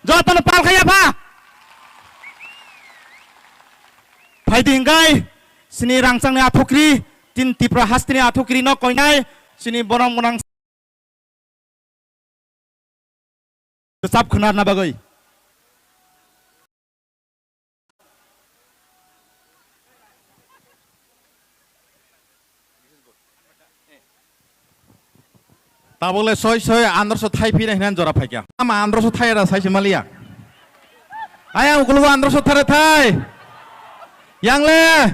Jotono palkaya pa. Paidinggai sini rangsang ni athokri tin tipra hastini athokri no koinai sini bonong bonang sab khunar na bagoi. Tabole soy andro so thai phi hinan jora phai kya ama andro so thai ra sai simalia aya ukulu andro so thare thai yang le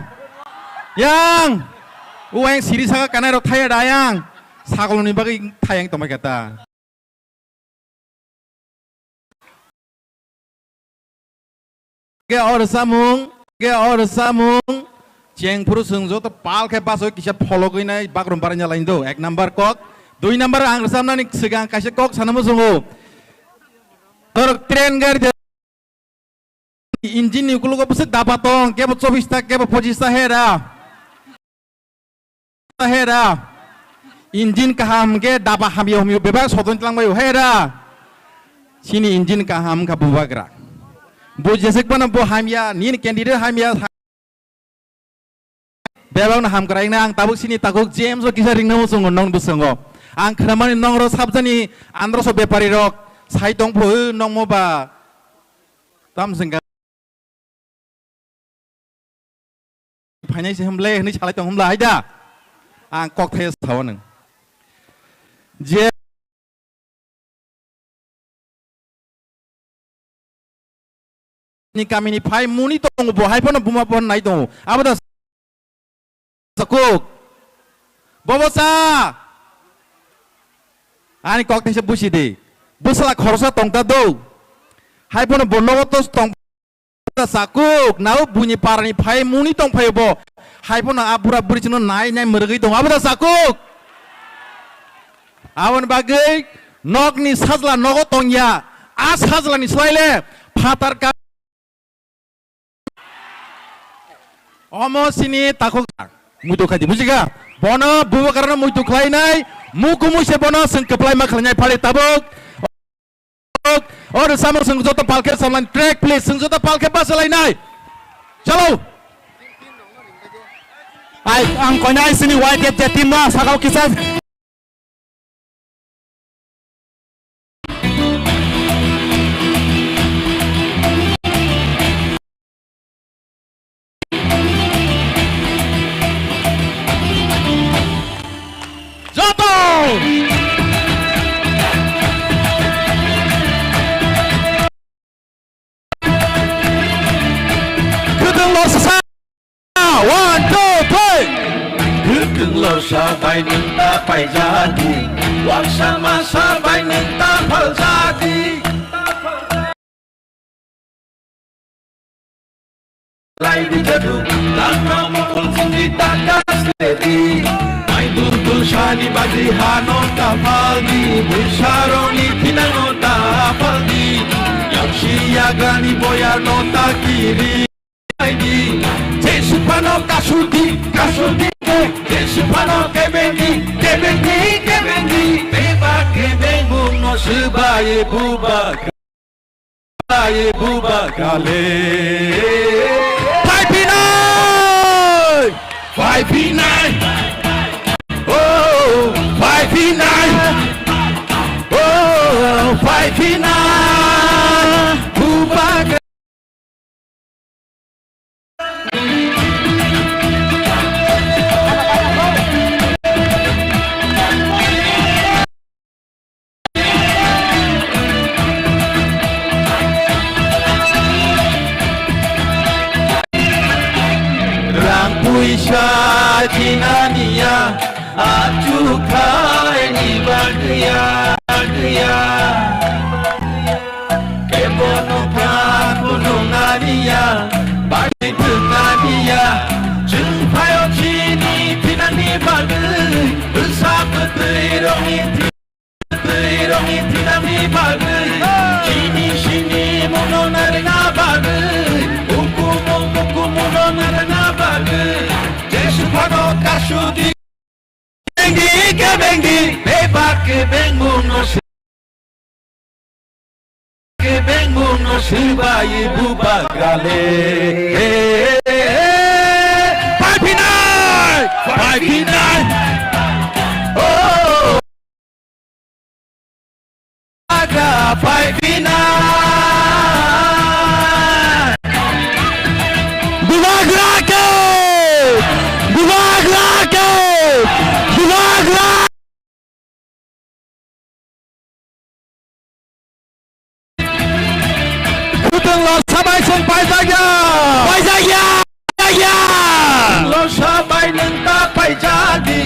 yang uang siri saga kanai ro thai da yang sagoloni bagi thai yang tomai kata ge or samung jeng puru sungjo to pal ke paso kisah follow koi nai bakrum paranya lain do ek number kok 2 number ang resam nani segang kasih kok sana musuhu torok tren gar engine निकलो को बस दापातों क्या बच्चों बिस्ता क्या बच्चों Hera engine कहाँ हम के दापा हम यो बेबाग सोतन तलांग बायो हेरा सिनी इंजिन कहाँ हम का बुबागरा बो जैसे कि बना बो हम या नीन कैंडिडेट हम या बेबाग ना हम कराएंगे ना आंग ताबुक सिनी ताकुक जेम्स और किसा रिंगना मुसंगो नॉन बुसंगो आंग खरमानी नॉन रो साबजानी आंध्र सो बेपारी रोक साइटों पो नॉन मोबा तम संग फाइनेंस हमले हनी चाले तो हमला आइदा आं कॉकटेल थावन जे नि कामिनि फाइ मुनि तो बहाय फन बुमा फन नाय दं आबदा सकुक बबसा आनि कॉकटेल से बुसि दे बुसला खरसा तंगता दो हाय फन बनगतो तंग sakuk nau bunyi parani pai muni tong pai bo hai pun abura buri cino nai mergi tong abada sakuk awan bagai nok ni sajla nogo tong ya as sajla ni selaile patar ka omo sini takuk mutu kaji musika bono buwa karena mutu klai nai muku muse bono sengkeplai makalnya pale tabuk और सामने संगजोता पालके सामने track please संगजोता पालके पास line आए चलो आई अंकोनाई सिनी वाइट के टीम ना सागाव किसान जोतो Lo sabai ninta pai jadi, waksama sabai ninta pal jadi. Lai di jadu, tanpa mukul fundi takas ledi. Mai tuntul shani bagi hano tapaldi, busharoni tinano tapaldi. Yakshi yagani boya no takiri. Jesupano kasudi, Jesupano kebendi, Beba kebengu no subaye buba kale. 5P9, oh 5P9, oh 5P9, buba. Puisha jinania acukai ni bagia kebono punungania bagi tengania jengpayo chini pinani bagai bersama terong pinani bagai sini mononarena bagai hukum mononarena bagai Jesupano kasudi bengi beba ke bengu no benguno silbai bubagale. Five nine. Five nine. Oh, aga five nine. Bubag Rocket! Bubag Rocket! Bubag Rocket! Putang lo sabay sung paisagya! Paisagya! Paisagya! Lo sabay ng tapay jadi,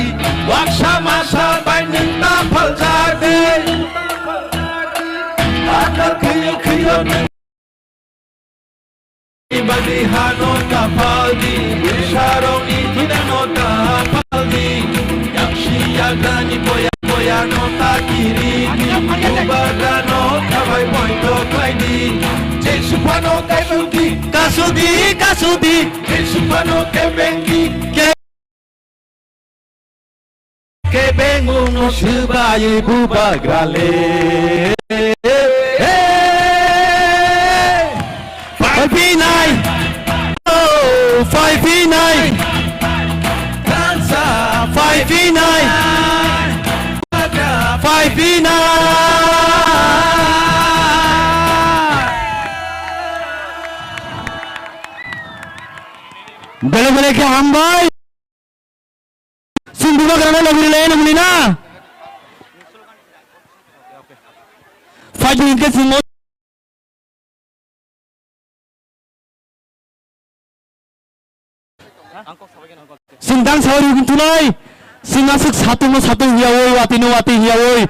wag sama-sabay ng tapal jadi. Akal kiyo ng ibadihano tapaldi, bisarong itinano tapaldi, yang siyagani boya-boyano takiri, ubagano kabay pointo kaidi, jesupano kasudi, Kasudi! jesupano kebengi, kebenguno silbayi bubagale. Five nine! Oh, five nine! Dansa Five nine! Five nine! Bale-bale ke hambay! Sumbuka karena naguli na! 5 minutes ke sumo. Sindang sahur yung tunay. Singasik satu hiyawoy, wati hiyawoy.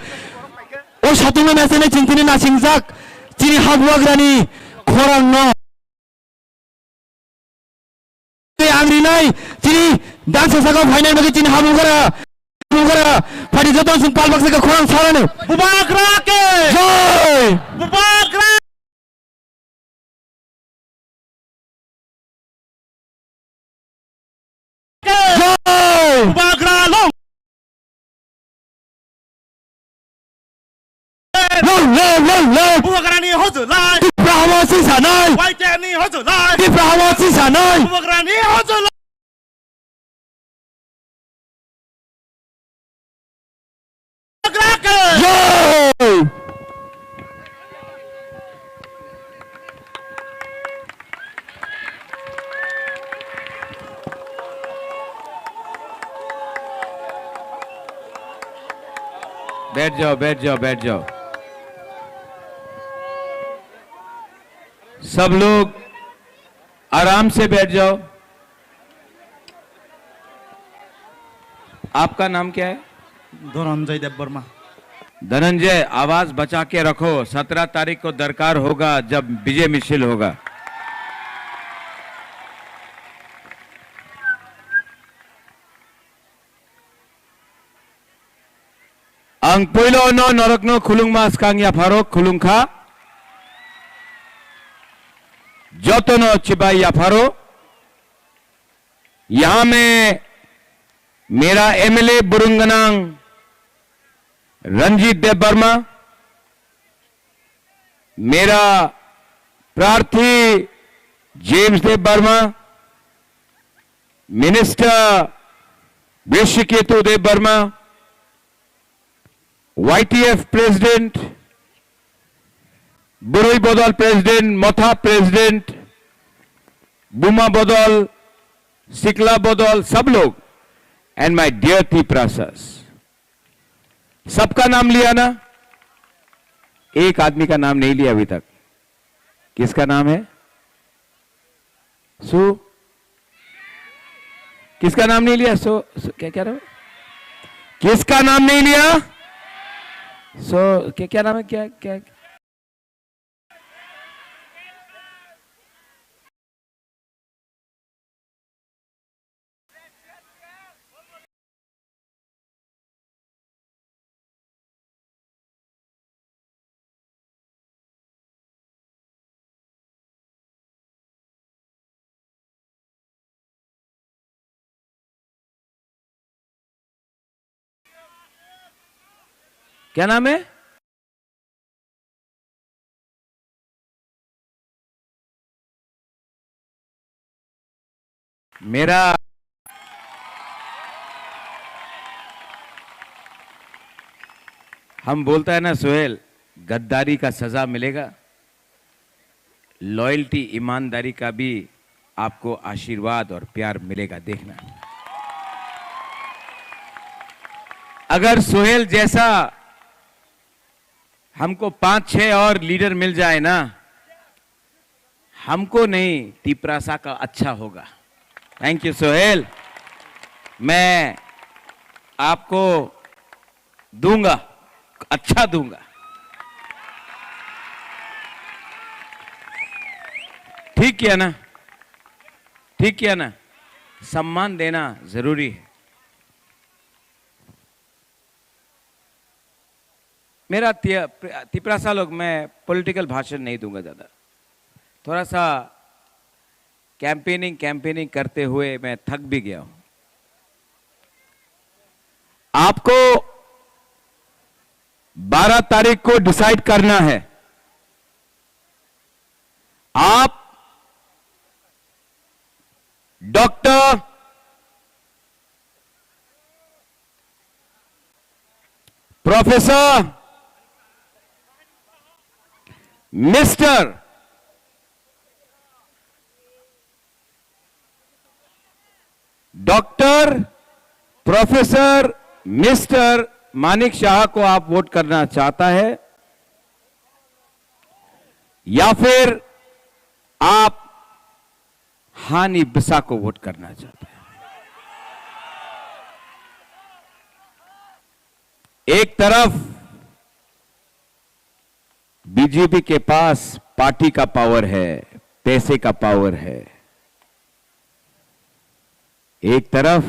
O satu na mesene cintini na singsak. Cini hagwag rani. Korang no. Angri nai. Cini dang sasaka final bagi cini hagwag Padi jatuh sung palbak saka korang sarane. Bubag Rocket! Joy! Bubag Rocket! Joy! Bubagralong! Low! Bubagrani hozulai! Brahma sisanay! Waitani hozulai! Brahma sisanay! Bubagrani hozulai! Bubag Rocket! Joy! बैठ जाओ सब लोग आराम से बैठ जाओ। आपका नाम क्या है? धनंजय देव वर्मा। धनंजय, आवाज बचा के रखो। 17 तारीख को दरकार होगा जब विजय मिছিল होगा। Ang puilo no norok no khulung mas kang ya farok khulung kha jotono चिबाई या फारो। यहां में मेरा एमएलए बुरुंगनांग रंजीत देव वर्मा, मेरा प्रार्थी जेम्स देव वर्मा, मिनिस्टर विश्वकेतु देव वर्मा, YTF प्रेसिडेंट, बुरुई बदल प्रेसिडेंट, मोथा प्रेसिडेंट, बुमा बदल, सिकला बदल, सब लोग एंड माय डियर टी-प्रासस, सबका नाम लिया ना? एक आदमी का नाम नहीं लिया अभी तक। किसका नाम है? सु? किसका नाम नहीं लिया? क्या कह रहे हो? किसका नाम नहीं लिया? क्या नाम है? क्या क्या नाम है? मेरा हम बोलता है ना सोहेल, गद्दारी का सजा मिलेगा, लॉयल्टी ईमानदारी का भी आपको आशीर्वाद और प्यार मिलेगा, देखना। अगर सोहेल जैसा हमको 5-6 और लीडर मिल जाए ना, हमको नहीं तिपरासा का अच्छा होगा। थैंक यू सोहेल, मैं आपको दूंगा, अच्छा दूंगा। ठीक किया ना, ठीक किया ना, सम्मान देना जरूरी है। मेरा तिपरासा लोग, मैं पॉलिटिकल भाषण नहीं दूंगा ज्यादा, थोड़ा सा कैंपेनिंग करते हुए मैं थक भी गया हूं। आपको 12 तारीख को डिसाइड करना है, आप doctor professor mister doctor professor mister Manik Shah को आप वोट करना चाहता है, या फिर आप हानि बिसा को वोट करना चाहता है? एक तरफ बीजेपी के पास पार्टी का पावर है, पैसे का पावर है, एक तरफ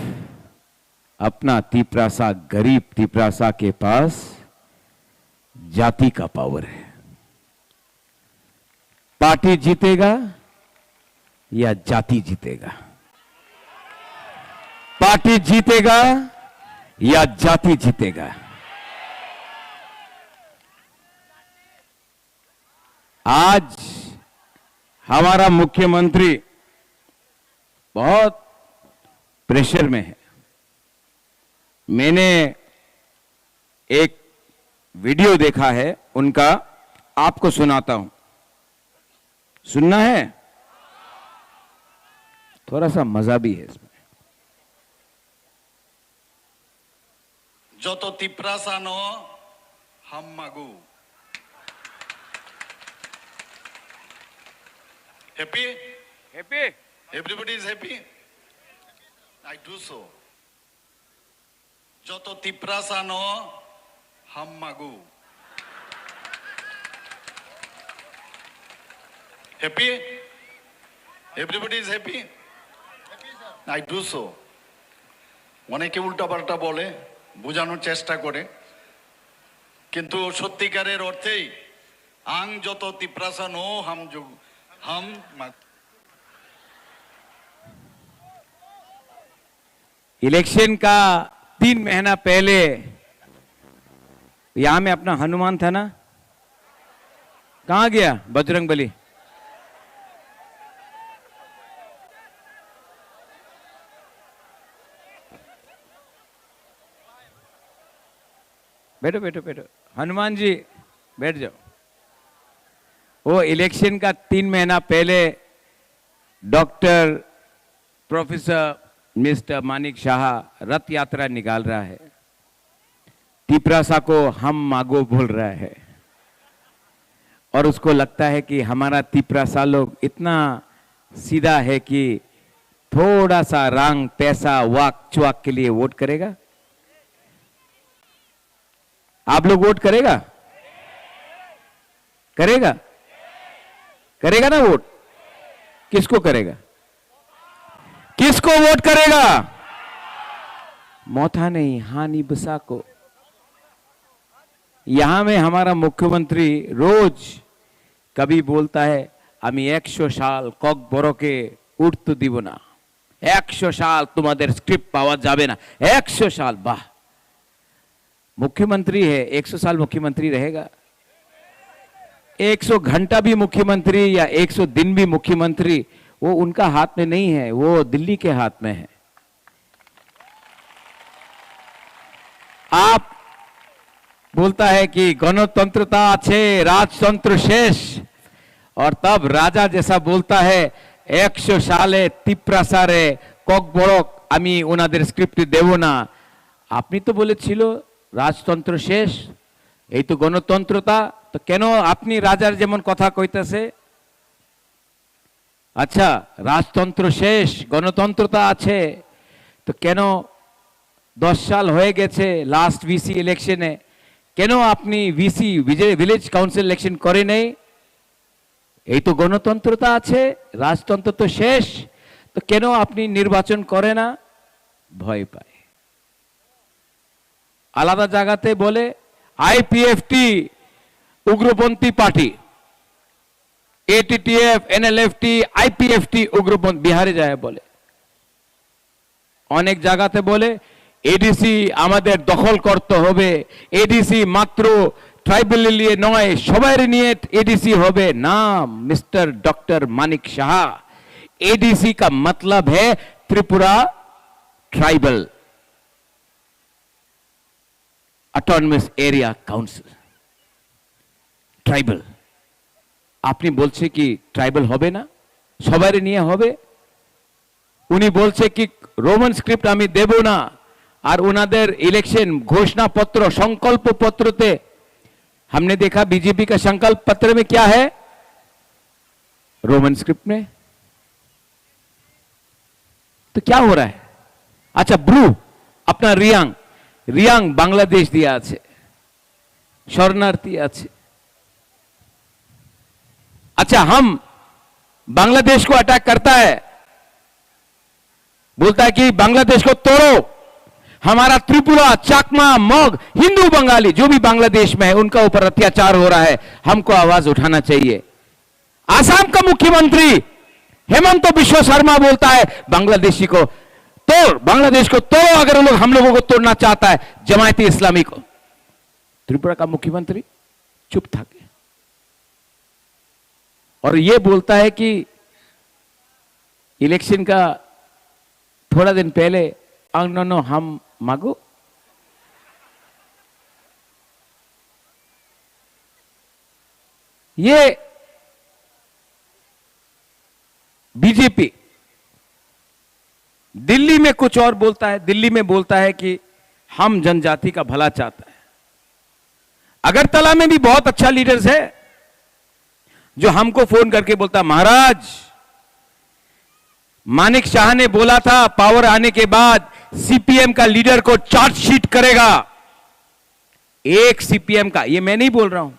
अपना तिपरासा, गरीब तिपरासा के पास जाति का पावर है। पार्टी जीतेगा या जाति जीतेगा? पार्टी जीतेगा या जाति जीतेगा? आज हमारा मुख्यमंत्री बहुत प्रेशर में है। मैंने एक वीडियो देखा है उनका, आपको सुनाता हूं, सुनना है? थोड़ा सा मजा भी है इसमें। যত তিপ্রাসা ন হাম্মাগু। Happy? Happy? Everybody is happy? I do so. যত তিপ্রাসা ন হাম্মাগু। Happy? Everybody is happy? I do so. অনেকে উল্টাপাল্টা বলে, বোঝানোর চেষ্টা করে, কিন্তু সত্যিকারের অর্থেই আং যত তিপ্রাসা নো হাম इलेक्शन का 3 महीना पहले यहां में अपना हनुमान था ना, कहां गया बजरंगबली? बैठो बैठो बैठो, हनुमान जी बैठ जाओ। वो इलेक्शन का 3 महीना पहले doctor professor mister Manik Shah रथ यात्रा निकाल रहा है, तिपरासा को हम मागो बोल रहा है, और उसको लगता है कि हमारा तिपरासा लोग इतना सीधा है कि थोड़ा सा रंग, पैसा, वाक चुवाक के लिए वोट करेगा। आप लोग वोट करेगा? करेगा? करेगा ना वोट? किसको करेगा? किसको वोट करेगा? मोथा नहीं, हानि बसा को। यहां में हमारा मुख्यमंत्री रोज कभी बोलता है আমি 100 সাল কক বড়কে উঠতে দিব না, 100 সাল তোমাদের স্ক্রিপ্ট পাওয়া যাবে না, 100 साल। वाह, मुख्यमंत्री है, 100 साल मुख्यमंत्री रहेगा? 100 घंटा भी मुख्यमंत्री या 100 दिन भी मुख्यमंत्री, वो उनका हाथ में नहीं है, वो दिल्ली के हाथ में है। आप बोलता है कि गणतंत्रता আছে राजतंत्र शेष, और तब राजा जैसा बोलता है 100 সালে তিপ্রাসারে ককবরক আমি ওনাদের স্ক্রিপ্ট দেব না। আপনি তো বলেছিল রাজতন্ত্র শেষ, এই তো গণতন্ত্রতা, তো কেন আপনি রাজার যেমন কথা কইতেছে? আচ্ছা, রাজতন্ত্র শেষ, গণতন্ত্রতা আছে, তো কেন 10 সাল হয়ে গেছে লাস্ট ভিসি ইলেকশনে, কেন আপনি ভিসি ভিলেজ কাউন্সিল ইলেকশন করে নেই? এই তো গণতন্ত্রতা আছে, রাজতন্ত্র তো শেষ, তো কেন আপনি নির্বাচন করে না? ভয় পায়। আলাদা জায়গাতে বলে আইপিএফটি উগ্রপন্থী পার্টি, এটিটিএফ, এনএলএফটি, আইপিএফটি উগ্রপন্থী, বিহারে যায় বলে। অনেক জায়গাতে বলে এডিসি আমাদের দখল করতে হবে, এডিসি মাত্র ট্রাইবেল নিয়ে নয়, সবার নিয়ে एडीसी হবে না। Mister doctor Manik Shah, ADC का मतलब है Tripura tribal autonomous area council. Tribal আপনি বলছে কি ট্রাইবাল হবে না, সবার নিয়ে হবে? উনি বলছে কি রোমান স্ক্রিপ্ট আমি দেব না, আর ওনাদের ইলেকশন घोषणा पत्र संकल्प पत्रते हमने देखा बीजेपी का संकल्प पत्र में क्या है, रोमन स्क्रिप्ट में। तो क्या हो रहा है? अच्छा, ब्रू अपना रियांग, रियांग बांग्लादेश दिया আছে, शरणार्थी আছে। अच्छा, हम बांग्लादेश को अटैक करता है, बोलता है कि बांग्लादेश को तोड़ो, हमारा त्रिपुरा, चाकमा, मग, हिंदू बंगाली जो भी बांग्लादेश में है उनका ऊपर अत्याचार हो रहा है, हमको आवाज उठाना चाहिए। आसाम का मुख्यमंत्री हेमंत बिश्व शर्मा बोलता है बांग्लादेशी को तोड़, बांग्लादेश को तोड़ो अगर लोग हम लोगों को तोड़ना चाहता है जमायती इस्लामी को। त्रिपुरा का मुख्यमंत्री चुप था और ये बोलता है कि इलेक्शन का थोड़ा दिन पहले नो हम मांगो। ये बीजेपी दिल्ली में कुछ और बोलता है, दिल्ली में बोलता है कि हम जनजाति का भला चाहता है। अगरतला में भी बहुत अच्छा लीडर्स है जो हमको फोन करके बोलता, महाराज मानिक शाह ने बोला था पावर आने के बाद सीपीएम का लीडर को चार्जशीट करेगा। एक सीपीएम का, ये मैं नहीं बोल रहा हूं,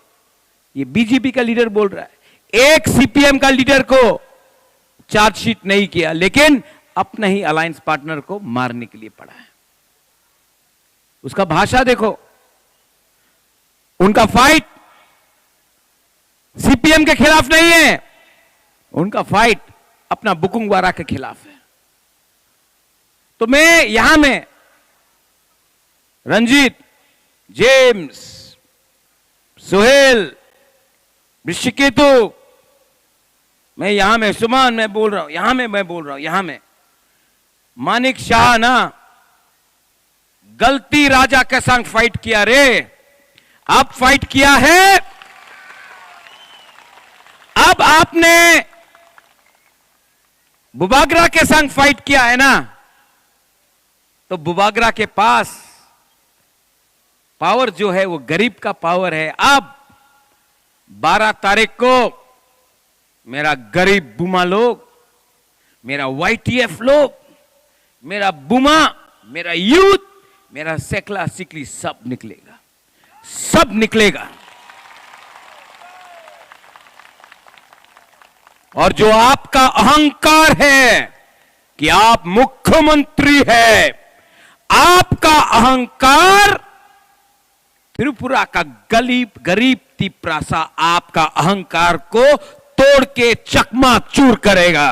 ये बीजेपी का लीडर बोल रहा है, एक सीपीएम का लीडर को चार्जशीट नहीं किया, लेकिन अपना ही अलायंस पार्टनर को मारने के लिए पड़ा है। उसका भाषा देखो, उनका फाइट सीपीएम के खिलाफ नहीं है, उनका फाइट अपना बुकुंगवारा के खिलाफ है। तो मैं यहां में रंजीत, जेम्स, सुहेल, ऋषिकेतु, मैं यहां में सुमन, मैं बोल रहा हूं, यहां में मैं बोल रहा हूं, यहां में मानिक शाह ना गलती राजा के संग फाइट किया रे, अब फाइट किया है। अब आपने बुबागरा के संग फाइट किया है ना, तो बुबागरा के पास पावर जो है वो गरीब का पावर है। अब 12 तारीख को मेरा गरीब बुमा लोग, मेरा वाईटीएफ लोग, मेरा बुमा, मेरा यूथ, मेरा सेकला सिकली सब निकलेगा, सब निकलेगा। और जो आपका अहंकार है कि आप मुख्यमंत्री है, आपका अहंकार त्रिपुरा का गरीब तिप्रासा आपका अहंकार को तोड़ के चकमाचूर करेगा।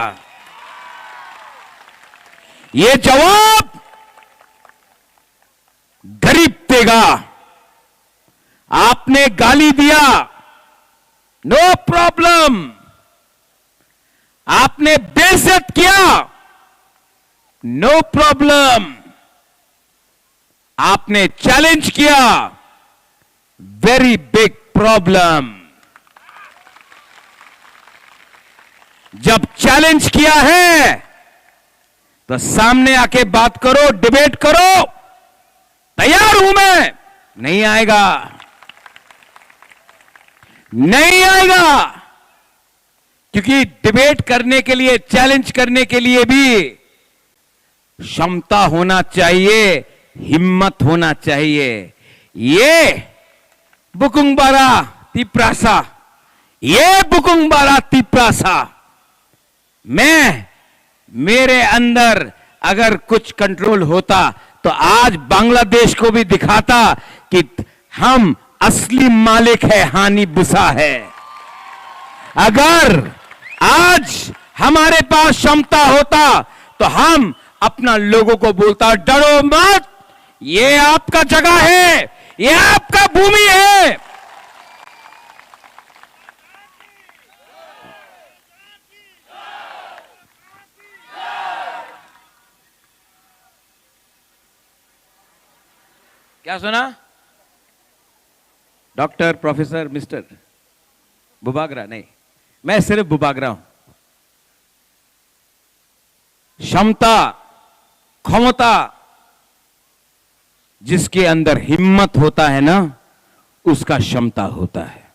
ये जवाब गरीब देगा। आपने गाली दिया, नो प्रॉब्लम, आपने बेइज्जत किया, नो प्रॉब्लम। आपने चैलेंज किया, वेरी बिग प्रॉब्लम। जब चैलेंज किया है तो सामने आके बात करो, डिबेट करो, तैयार हूं मैं। नहीं आएगा, नहीं आएगा, क्योंकि डिबेट करने के लिए, चैलेंज करने के लिए भी क्षमता होना चाहिए, हिम्मत होना चाहिए। ये बुकुंगबारा तिप्रासा, ये बुकुंगबारा तिप्रासा, मैं, मेरे अंदर अगर कुछ कंट्रोल होता तो आज बांग्लादेश को भी दिखाता कि हम असली मालिक है, हानि बुसा है। अगर आज हमारे पास क्षमता होता तो हम अपना लोगों को बोलता, डरो मत, ये आपका जगह है, ये आपका भूमि है। क्या सुना? Doctor, professor, mister Bubagra? नहीं, मैं सिर्फ बुबागरा हूं। क्षमता, क्षमता, जिसके अंदर हिम्मत होता है ना, उसका क्षमता होता है।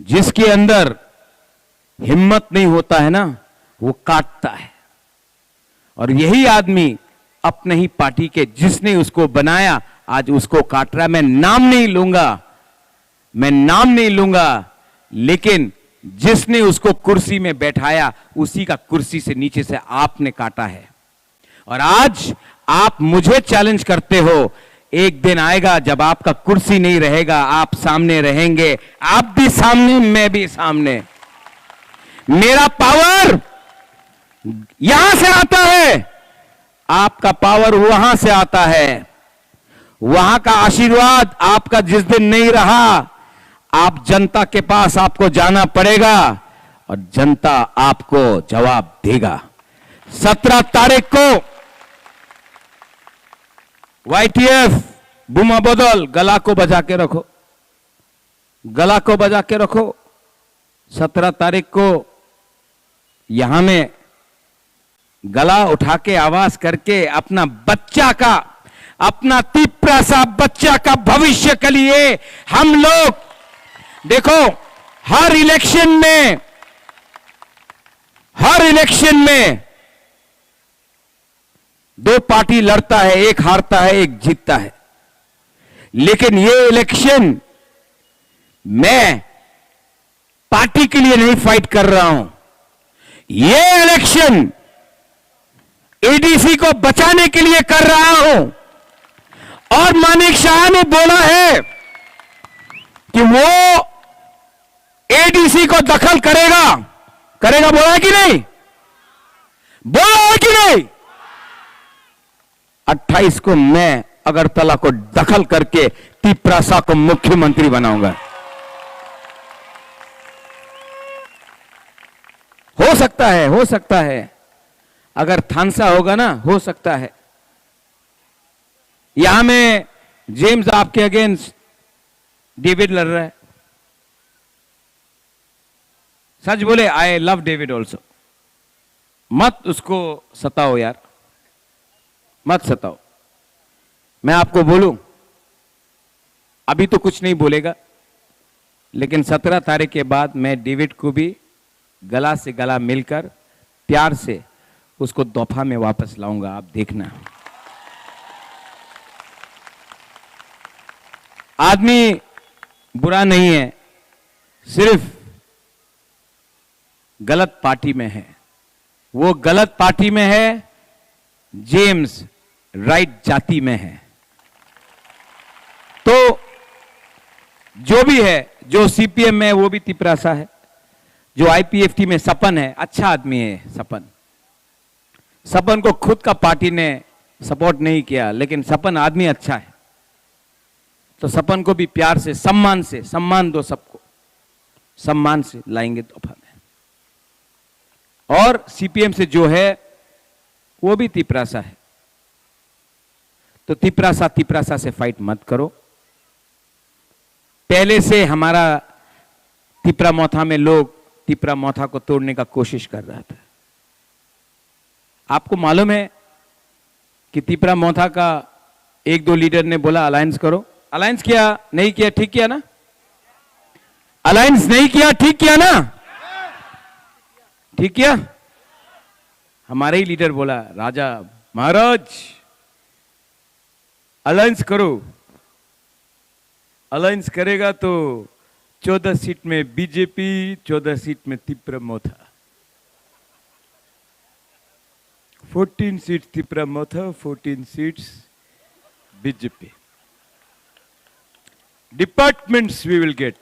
जिसके अंदर हिम्मत नहीं होता है ना, वो काटता है। और यही आदमी अपने ही पार्टी के, जिसने उसको बनाया, आज उसको काट रहा है। मैं नाम नहीं लूंगा, मैं नाम नहीं लूंगा, लेकिन जिसने उसको कुर्सी में बैठाया, उसी का कुर्सी से नीचे से आपने काटा है। और आज आप मुझे चैलेंज करते हो, एक दिन आएगा जब आपका कुर्सी नहीं रहेगा, आप सामने रहेंगे, आप भी सामने, मैं भी सामने। मेरा पावर यहां से आता है, आपका पावर वहां से आता है। वहां का आशीर्वाद आपका जिस दिन नहीं रहा, आप जनता के पास आपको जाना पड़ेगा और जनता आपको जवाब देगा। 17 तारीख को YTF बुमा बदल, गला को बजा के रखो, गला को बजा के रखो। 17 तारीख को यहां में गला उठा के आवाज करके अपना बच्चा का, अपना तिप्रासा बच्चा का भविष्य के लिए हम लोग, देखो, हर इलेक्शन में दो पार्टी लड़ता है, एक हारता है, एक जीतता है। लेकिन ये इलेक्शन मैं पार्टी के लिए नहीं फाइट कर रहा हूं। ये इलेक्शन एडीसी को बचाने के लिए कर रहा हूं। और मानिक शाह ने बोला है कि वो एडीसी को दखल करेगा, करेगा, बोला है कि नहीं? बोला है कि नहीं? 28 को मैं अगरतला को दखल करके तिप्रासा को मुख्यमंत्री बनाऊंगा। हो सकता है, हो सकता है, अगर थानसा होगा ना, हो सकता है। यहां में जेम्स आपके अगेंस्ट डेविड लड़ रहा है। सच बोले, आई लव डेविड ऑल्सो। मत उसको सताओ यार, मत सताओ। मैं आपको बोलूं, अभी तो कुछ नहीं बोलेगा, लेकिन 17 तारीख के बाद मैं डेविड को भी गला से गला मिलकर प्यार से उसको दफा में वापस लाऊंगा, आप देखना। आदमी बुरा नहीं है, सिर्फ गलत पार्टी में है। वो गलत पार्टी में है, जेम्स राइट जाति में है। तो जो भी है, जो सीपीएम में है वो भी तिप्रासा है, जो आईपीएफटी में सपन है, अच्छा आदमी है सपन। सपन को खुद का पार्टी ने सपोर्ट नहीं किया, लेकिन सपन आदमी अच्छा है। तो सपन को भी प्यार से, सम्मान दो, सबको सम्मान से लाएंगे तोहफा में। और सीपीएम से जो है वो भी तिपरासा है। तो तिपरासा से फाइट मत करो। पहले से हमारा तिपरा मोथा में लोग तिपरा मोथा को तोड़ने का कोशिश कर रहा था। आपको मालूम है कि तिपरा मोथा का एक दो लीडर ने बोला अलायंस करो। अलायंस किया नहीं किया? ठीक किया ना? अलायंस नहीं किया, ठीक किया ना? ठीक किया। हमारे ही लीडर बोला, राजा महाराज अलायंस करो। अलायंस करेगा तो 14 सीट में बीजेपी, 14 सीट में Tipra Motha, 14 seat Tipra Motha, 14 seats BJP. Departments we will get.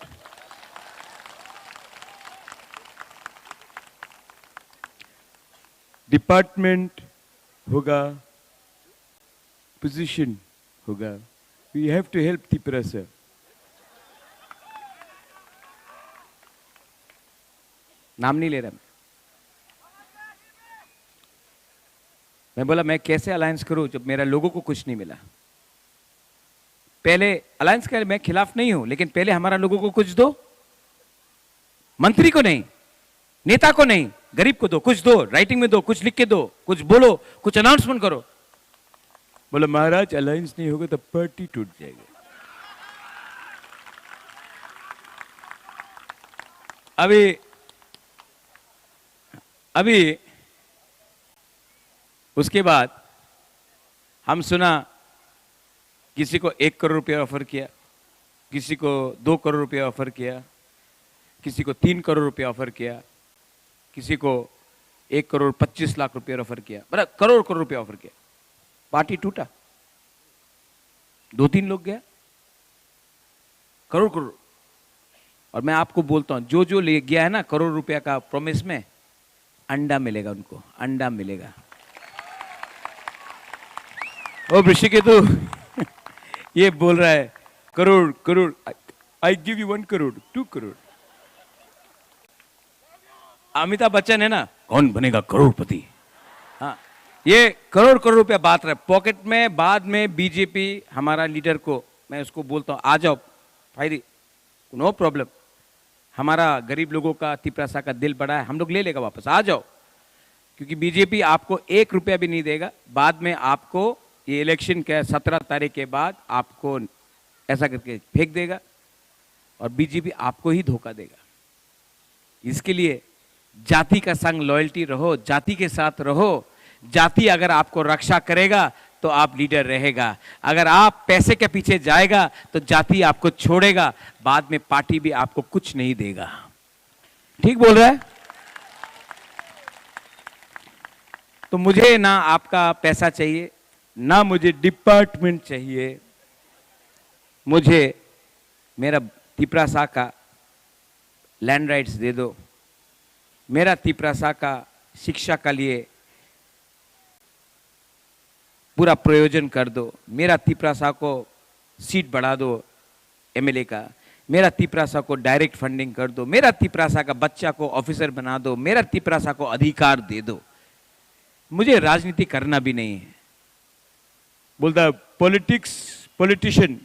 Department होगा, पोजीशन होगा। We have to help Tripura sir. नाम नहीं ले रहा मैं बोला मैं कैसे अलायंस करूं जब मेरा लोगों को कुछ नहीं मिला। पहले अलायंस कर, मैं खिलाफ नहीं हूं, लेकिन पहले हमारा लोगों को कुछ दो। मंत्री को नहीं, नेता को नहीं, गरीब को दो, कुछ दो, राइटिंग में दो, कुछ लिख के दो, कुछ बोलो, कुछ अनाउंसमेंट करो। बोला महाराज अलायंस नहीं होगा तो पार्टी टूट जाएगी। अभी उसके बाद हम सुना किसी को 1 करोड़ रुपया ऑफर किया, किसी को 2 करोड़ रुपया ऑफर किया, किसी को 3 करोड़ रुपया ऑफर किया, किसी को 1 करोड़ 25 लाख रुपया ऑफर किया, मतलब करोड़ रुपया ऑफर किया। पार्टी टूटा। 2-3 लोग गया, करोड़। और मैं आपको बोलता हूं जो ले गया है ना करोड़ रुपया का प्रॉमिस में, अंडा मिलेगा उनको, अंडा मिलेगा। ओ ऋषिकेतु ये बोल रहा है crore, I give you 1 crore, 2 crore. Amitabh Bachchan है ना, कौन बनेगा करोड़पति। हाँ, ये करोड़ रुपया बात रहे पॉकेट में। बाद में बीजेपी हमारा लीडर को मैं उसको बोलता हूं आ जाओ भाई, नो प्रॉब्लम। हमारा गरीब लोगों का तिपरासा का दिल बड़ा है, हम लोग ले लेगा वापस, आ जाओ। क्योंकि बीजेपी आपको 1 रुपया भी नहीं देगा। बाद में आपको ये इलेक्शन के 17 तारीख के बाद आपको ऐसा करके फेंक देगा और बीजेपी आपको ही धोखा देगा। इसके लिए जाति का संग लॉयल्टी रहो, जाति के साथ रहो। जाति अगर आपको रक्षा करेगा तो आप लीडर रहेगा। अगर आप पैसे के पीछे जाएगा तो जाति आपको छोड़ेगा, बाद में पार्टी भी आपको कुछ नहीं देगा। ठीक बोल रहा है? तो मुझे ना आपका पैसा चाहिए, ना मुझे डिपार्टमेंट चाहिए। मुझे मेरा तिपरासा का लैंड राइट्स दे दो, मेरा तिपरासा का शिक्षा के लिए पूरा प्रयोजन कर दो, मेरा तिपरासा को सीट बढ़ा दो एमएलए का, मेरा तिपरासा को डायरेक्ट फंडिंग कर दो, मेरा तिपरासा का बच्चा को ऑफिसर बना दो, मेरा तिपरासा को अधिकार दे दो। मुझे राजनीति करना भी नहीं है। बोलता पॉलिटिशियन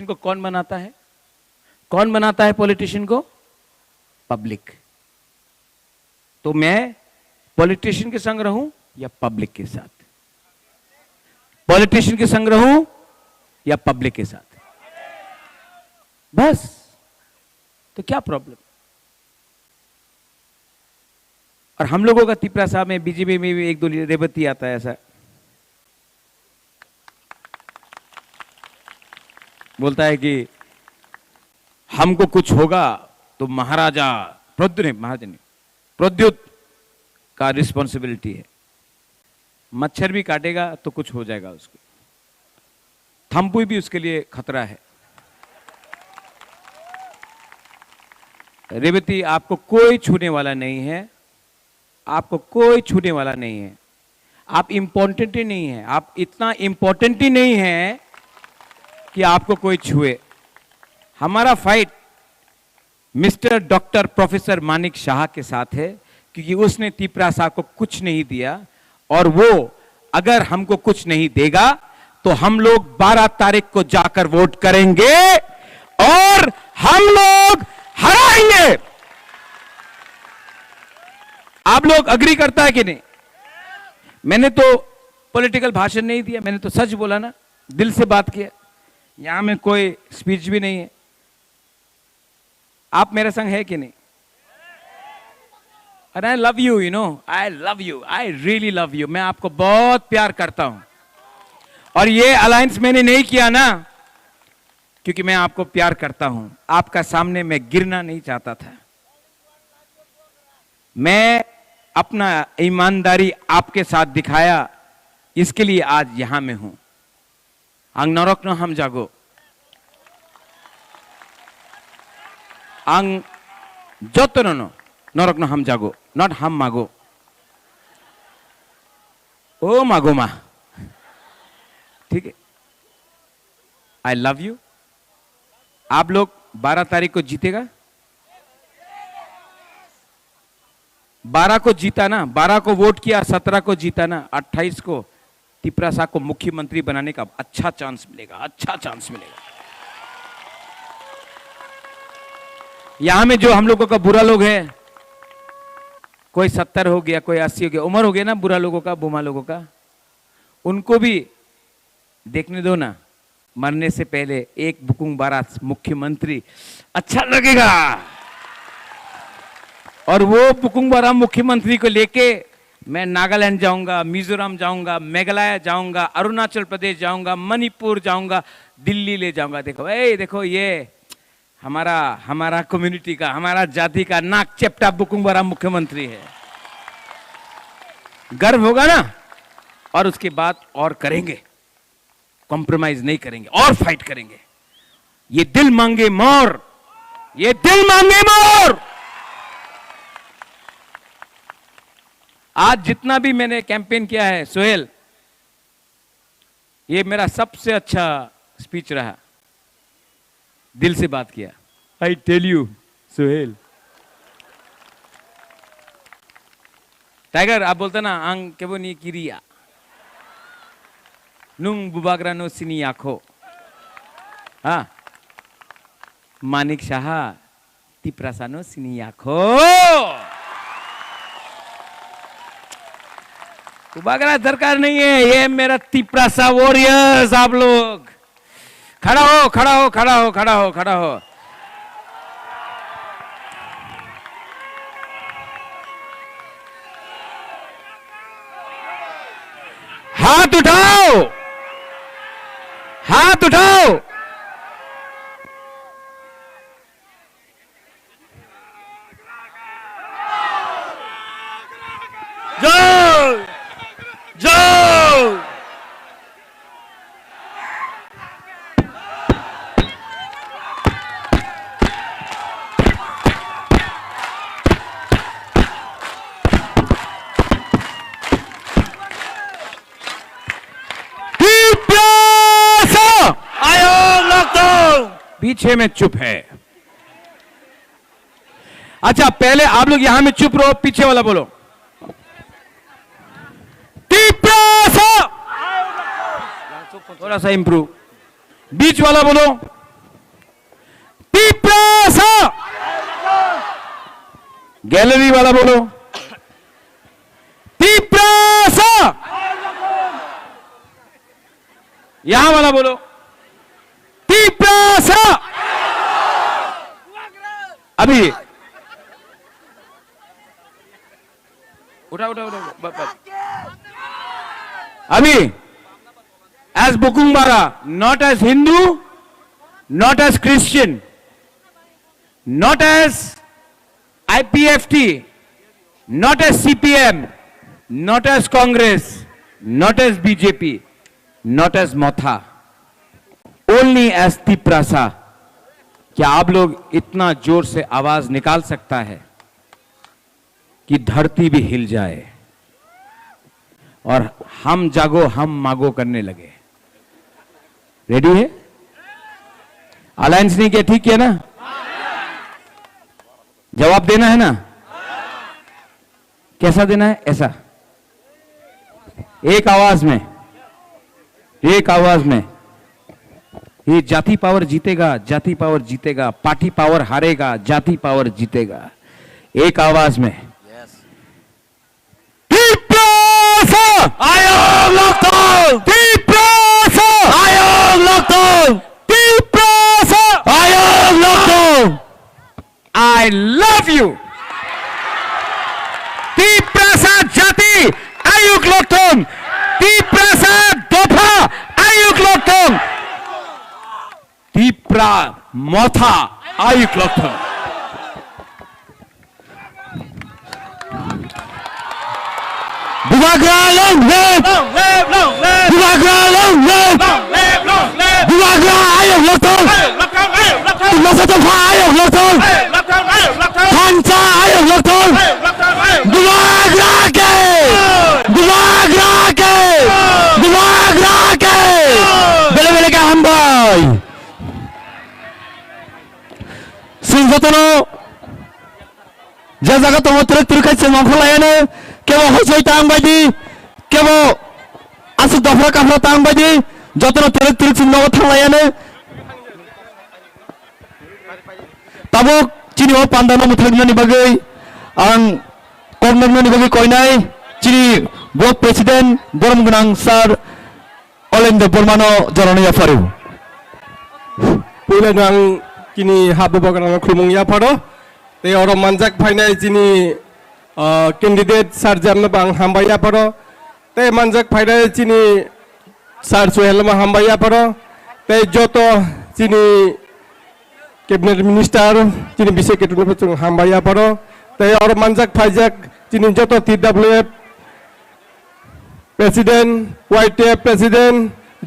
को कौन बनाता है? कौन बनाता है पॉलिटिशियन को? पब्लिक। तो मैं पॉलिटिशियन के संग रहूं या पब्लिक के साथ? पॉलिटिशियन के संग रहूं या पब्लिक के साथ? बस। तो क्या प्रॉब्लम? और हम लोगों का तिपरासा में बीजेपी में भी 1-2 रेवती आता है, ऐसा बोलता है कि हमको कुछ होगा तो महाराजा प्रद्युत का रिस्पॉन्सिबिलिटी है। मच्छर भी काटेगा तो कुछ हो जाएगा उसको। थम्पुई भी उसके लिए खतरा है। रेवती आपको कोई छूने वाला नहीं है, आपको कोई छूने वाला नहीं है। आप इंपॉर्टेंट ही नहीं है, आप इतना इंपॉर्टेंट ही नहीं है कि आपको कोई छुए। हमारा fight mister doctor professor Manik Shah के साथ है, क्योंकि उसने तिपरासा को कुछ नहीं दिया, और वो अगर हमको कुछ नहीं देगा तो हम लोग 12 तारीख को जाकर वोट करेंगे और हम लोग हराएंगे। आप लोग अग्री करता है कि नहीं? मैंने तो पॉलिटिकल भाषण नहीं दिया, मैंने तो सच बोला ना, दिल से बात किया। यहां में कोई स्पीच भी नहीं है। आप मेरे संग है कि नहीं? And I love you, you know, I love you, I really love you. मैं आपको बहुत प्यार करता हूं। और ये अलायंस मैंने नहीं किया ना क्योंकि मैं आपको प्यार करता हूं, आपका सामने मैं गिरना नहीं चाहता था। मैं अपना ईमानदारी आपके साथ दिखाया, इसके लिए आज यहां में हूं। आंग नरक न हम जागो, आंग जतन नरक न हम जागो, नॉट हम मागो, ओ मागो मा, ठीक है? I love you. आप लोग 12 तारीख को जीतेगा? 12 को जीता ना, 12 को वोट किया, 17 को जीता ना, 28 को तिपरासा को मुख्यमंत्री बनाने का अच्छा चांस मिलेगा, अच्छा चांस मिलेगा। यहां में जो हम लोगों का बुरा लोग है, कोई 70 हो गया, कोई 80 हो गया, उम्र हो गया ना बुरा लोगों का, बुमा लोगों का, उनको भी देखने दो ना। मरने से पहले एक बुकुंग बारात मुख्यमंत्री अच्छा लगेगा। और वो बुकुंग बारा मुख्यमंत्री को लेके मैं नागालैंड जाऊंगा, मिजोरम जाऊंगा, मेघालय जाऊंगा, अरुणाचल प्रदेश जाऊंगा, मणिपुर जाऊंगा, दिल्ली ले जाऊंगा। देखो देखो, ये हमारा कम्युनिटी का, हमारा जाति का नाक चेप्टा बुकुंग बारा मुख्यमंत्री है। गर्व होगा ना। और उसके बाद और करेंगे, कॉम्प्रोमाइज नहीं करेंगे और फाइट करेंगे। ये दिल मांगे मोर, ये दिल मांगे मोर। आज जितना भी मैंने कैंपेन किया है सोहेल, ये मेरा सबसे अच्छा स्पीच रहा। दिल से बात किया। I tell you Sohail. Tiger आप बोलते ना, आंग केबो नी किरिया नुंग बुबाग्रा नो सिनी आखो। हाँ, मानिक शाह तिपरासा नो सिनी आखो। बुबाग्रा दरकार नहीं है, ये मेरा तिपरासा वॉरियर्स। आप लोग खड़ा हो, खड़ा हो, खड़ा हो, खड़ा हो, खड़ा हो। हाथ उठाओ, हाथ उठाओ। जो जो पीछे में चुप है। अच्छा, पहले आप लोग यहां में चुप रहो, पीछे वाला बोलो तिपरासा। थोड़ा सा इंप्रूव। बीच वाला बोलो तिपरासा। गैलरी वाला बोलो तिपरासा। यहां वाला बोलो तिपरासा। अभी उठा उठा उठा। अभी एज बुकुंग बारा, not as Hindu, not as Christian, not as IPFT, not as CPM, not as Congress, not as BJP, not as Motha, only as Tiprasa. क्या आप लोग इतना जोर से आवाज निकाल सकता है कि धरती भी हिल जाए और हम जागो हम मागो करने लगे? रेडी है? अलायंस नहीं किया, ठीक किया ना? जवाब देना है ना? कैसा देना है? ऐसा, एक आवाज में, एक आवाज में। ये जाति पावर जीतेगा, जाति पावर जीतेगा, पार्टी पावर हारेगा, जाति पावर जीतेगा। एक आवाज में आयोग लोकतंत्र आयोग लोकतंत्र आयोग लोकतंत्र I love you. Tiprasa Jati Ayuk Loktong. Tiprasa Dopa Ayuk Loktong. Tipra Motha Ayuk Loktong. Bubagra long live Bubagra long live Bubagra ayog loktong Timasa Dopa ayog loktong Panca ayog loktong Bubagra ke Bubagra ke Bubagra ke Bele-bele ka hambay Sinjatono যে জায়গা তোমার তুই খাইছে মাংস লাইনে কেবল হইচই tongue বাইদি কেবল আসু দফরা কাফরা tongue বাইদি যতন তুই চিহ্ন থাংলাইনে তাবুক চিনি ও পান্দানো মুথলগনানি বাগै आं कमननि बागै कयनाय चिनि ब्लक प्रेसिडेंट बरम गोनां सार अलेंदे बर्मानो जरनो याफारु पहिलानो आं चिनि हाबो बगरानो खुलुमं याफारो ते अर मानजाक फाइनाय चिनि कैंडिडेट सार जाननो बां हामबाय याफारो ते मानजाक फाइनाय चिनि सार सोहेलमा हामबाय याफारो ते जतो चिनि कैबिनेट मिनिस्टर चिनि बिसे केटुनो जों हामबाय याफारो ते और मानजाक फाइजाक चिनि जतो TWF प्रेसिडेंट YTF प्रेसिडेंट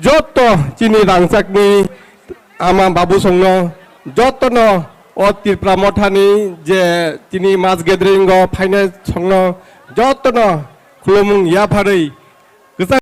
जतो चिनि रांसाकनि आमा बाबू संनो जतनो ओ त्रिपुरा मठानि जे चिनि मास गेदरिंग फाइनेंस संनो जतनो खुलुमुं याफारै